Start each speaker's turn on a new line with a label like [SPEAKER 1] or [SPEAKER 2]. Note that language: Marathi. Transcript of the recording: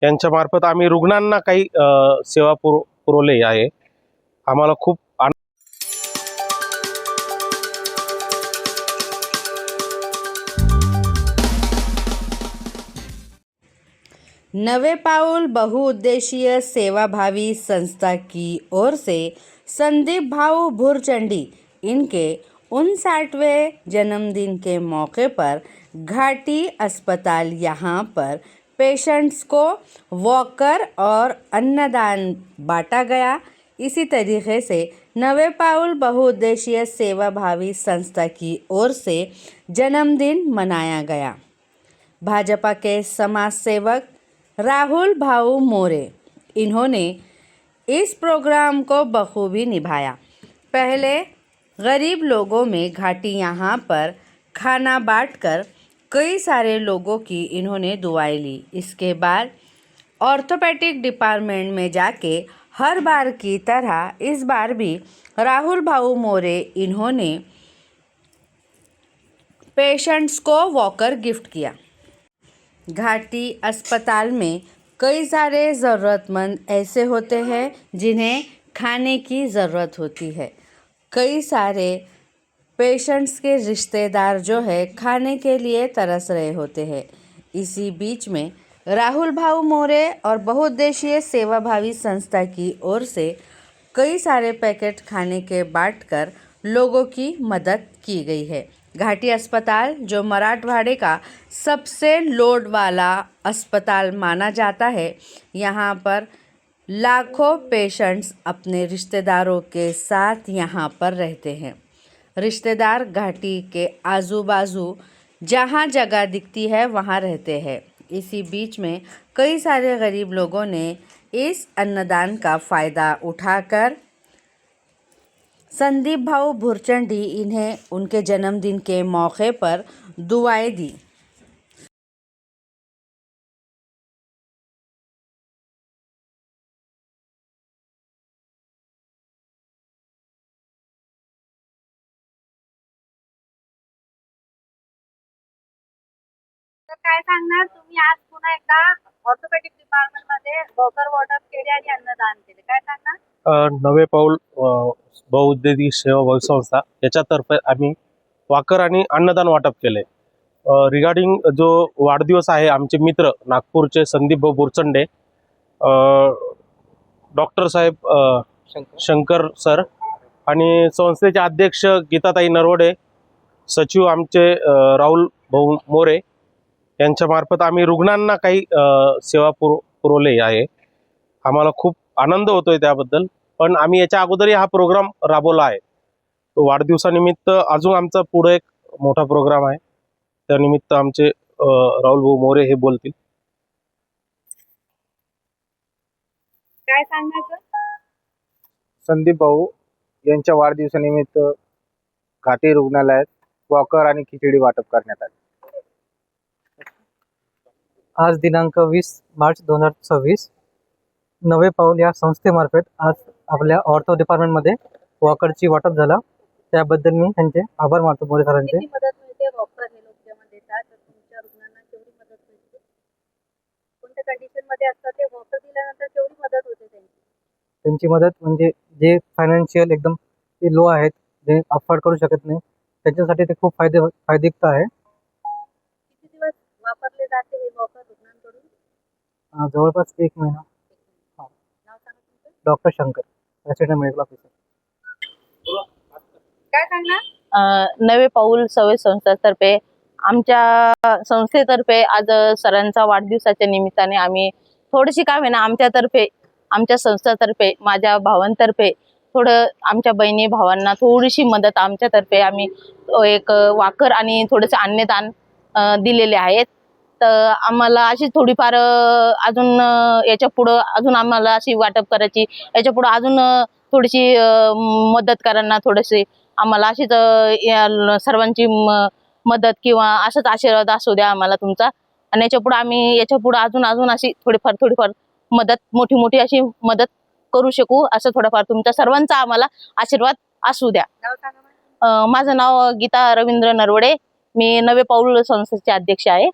[SPEAKER 1] यांच्यामार्फत आम्ही रुग्णांना काही सेवा पुरवली आहे। आम्हाला खूप
[SPEAKER 2] नवे पाउल बहुउद्देशीय सेवाभावी संस्था की ओर से संदीप भाऊ भुरचंडी इनके 59वें जन्मदिन के मौके पर घाटी अस्पताल यहाँ पर पेशेंट्स को वॉकर और अन्नदान बांटा गया। इसी तरीके से नवे पाउल बहुउद्देशीय सेवाभावी संस्था की ओर से जन्मदिन मनाया गया। भाजपा के समाज सेवक राहुल भाऊ मोरे इन्होंने इस प्रोग्राम को बखूबी निभाया। पहले गरीब लोगों में घाटी यहाँ पर खाना बांटकर कई सारे लोगों की इन्होंने दुआएं ली। इसके बाद ऑर्थोपेडिक डिपार्टमेंट में जाके हर बार की तरह इस बार भी राहुल भाऊ मोरे इन्होंने पेशेंट्स को वॉकर गिफ्ट किया। घाटी अस्पताल में कई सारे ज़रूरतमंद ऐसे होते हैं जिन्हें खाने की ज़रूरत होती है। कई सारे पेशेंट्स के रिश्तेदार जो है खाने के लिए तरस रहे होते हैं। इसी बीच में राहुल भाऊ मोरे और बहुउद्देशीय सेवाभावी संस्था की ओर से कई सारे पैकेट खाने के बांटकर लोगों की मदद की गई है। घाटी अस्पताल जो मराठवाड़े का सबसे लोड वाला अस्पताल माना जाता है, यहाँ पर लाखों पेशेंट्स अपने रिश्तेदारों के साथ यहाँ पर रहते हैं। रिश्तेदार घाटी के आजू बाजू जहाँ जगह दिखती है वहाँ रहते हैं। इसी बीच में कई सारे गरीब लोगों ने इस अन्नदान का फ़ायदा उठाकर संदीप भाऊ भुरचंडी इन्हें उनके जन्मदिन के मौके पर दुआएं दी।
[SPEAKER 3] तर काय सांगणार तुम्ही आज पुन्हा एकदा ऑर्थोपेडिक डिपार्टमेंट मध्ये वॉकर वाटप केले आणि अन्नदान केले, काय सांगणार?
[SPEAKER 1] नवे पाऊल बहुउद्देशीय सेवाभावी संस्था याच्यातर्फे आम्ही वाकर आणि अन्नदान वाटप केले। रिगार्डिंग जो वाढदिवस आहे, आमचे मित्र नागपूरचे संदीप भाऊ बुरचंडे, डॉक्टर साहेब शंकर सर आणि संस्थेचे अध्यक्ष गीताताई नरवडे, सचिव आमचे राहुल भाऊ मोरे यांच्यामार्फत आम्ही रुग्णांना काही सेवा पुरवली आहे। आम्हाला खूप आनंद होतोय त्याबद्दल। पण आम्ही याच्या अगोदरही हा प्रोग्राम राबवला आहे। तो वाढदिवसानिमित्त अजून आमचा पुढे एक मोठा प्रोग्राम आहे, त्यानिमित्त आमचे राहुल भाऊ मोरे हे बोलतील।
[SPEAKER 3] काय सांगायचं?
[SPEAKER 4] संदीप भाऊ यांच्या वाढदिवसानिमित्त घाटी रुग्णालयात वॉकर आणि खिचडी वाटप करण्यात आले।
[SPEAKER 5] आज दिनांक 20 मार्च 2026 नवे पाऊल या संस्थेमार्फत आज आपल्या ऑर्थो डिपार्टमेंटमध्ये वॉकरची वाटप झाला। त्याबद्दल मी त्यांचे आभार मानतो मोरे सरांचे।
[SPEAKER 3] किती मदत मिळते वॉकर हे लोक जेव्हा देतात तर तुमच्या रुग्णांना केवढी मदत मिळते? कोणत्या कंडिशन मध्ये असतात ते वॉकर दिल्यानंतर केवढी मदत होते
[SPEAKER 5] त्यांची मदत म्हणजे जे फायनान्शियल एकदम लो आहेत, जे अफोर्ड करू शकत नाही, त्यांच्यासाठी ते खूप फायदेयुक्त आहे।
[SPEAKER 3] किती दिवस वापरले जाते हे वॉकर रुग्णांकडून?
[SPEAKER 5] जवळपास 1 महिना।
[SPEAKER 3] नाव सांगा तुमचं?
[SPEAKER 5] Doctor Shankar, resident medical officer.
[SPEAKER 3] काय सांगणार?
[SPEAKER 6] नवे पाऊल सवय संस्थेतर्फे आमच्या संस्थेतर्फे आज सरांचा वाढदिवसाच्या निमित्ताने आम्ही थोडीशी काय ना आमच्यातर्फे आमच्या संस्थेतर्फे माझ्या भावांतर्फे थोडं आमच्या बहिणी भावांना थोडीशी मदत आमच्यातर्फे आम्ही एक वाकर आणि थोडेसे अन्नदान दिलेले आहेत। तर आम्हाला अशी थोडीफार अजून याच्या पुढं अजून आम्हाला अशी वाटप करायची, याच्या पुढं अजून थोडीशी मदत करांना थोडेसे आम्हाला अशीच सर्वांची मदत किंवा असंच आशीर्वाद असू द्या आम्हाला तुमचा। आणि याच्या पुढे आम्ही याच्या पुढे अजून अशी थोडीफार मदत मोठी अशी मदत करू शकू, असं थोडंफार तुमच्या सर्वांचा आम्हाला आशीर्वाद असू द्या।
[SPEAKER 3] नाव सांगा?
[SPEAKER 6] माझं नाव गीता रवींद्र नरवडे, मी नवे पाऊल संस्थेचे अध्यक्ष आहे।